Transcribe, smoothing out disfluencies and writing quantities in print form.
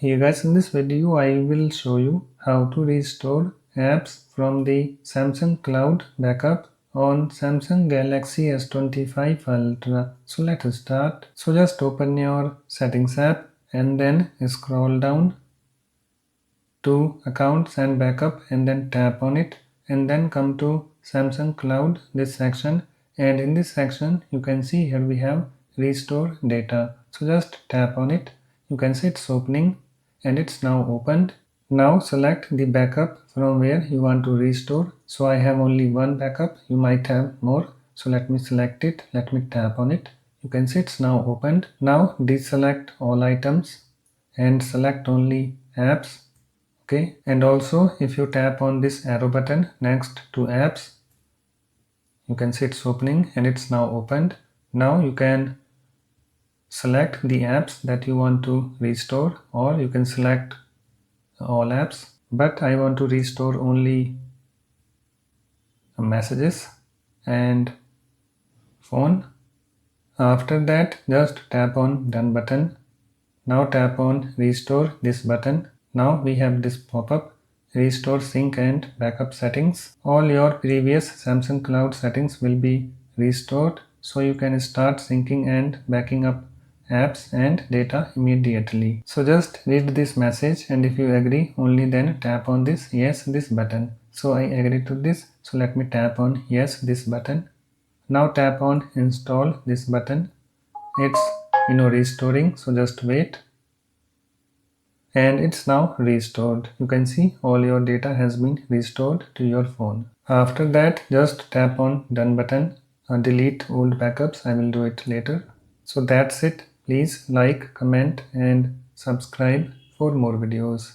Hey guys, in this video I will show you how to restore apps from the Samsung Cloud Backup on Samsung Galaxy S25 Ultra. So let's start. So just open your Settings app and then scroll down to Accounts and Backup and then tap on it and then come to Samsung Cloud, this section, and in this section you can see here we have Restore Data. So just tap on it. You can see it's opening and it's now opened. Now select the backup from where you want to restore. So I have only one backup, you might have more. So let me select it, let me tap on it. You can see it's now opened. Now deselect all items and select only apps. Okay, and also if you tap on this arrow button next to apps, you can see it's opening and it's now opened. Now you can select the apps that you want to restore, or you can select all apps, but I want to restore only messages and phone. After that, just tap on done button. Now tap on restore this button. Now we have this pop-up, restore sync and backup settings. All your previous Samsung Cloud settings will be restored, so you can start syncing and backing up apps and data immediately. So just read this message, and if you agree, only then tap on this yes this button. So I agree to this, so let me tap on yes this button. Now tap on install this button. It's restoring, so just wait. And it's now restored. You can see all your data has been restored to your phone. After that, just tap on done button. Delete old backups. I will do it later. So that's it. Please like, comment and subscribe for more videos.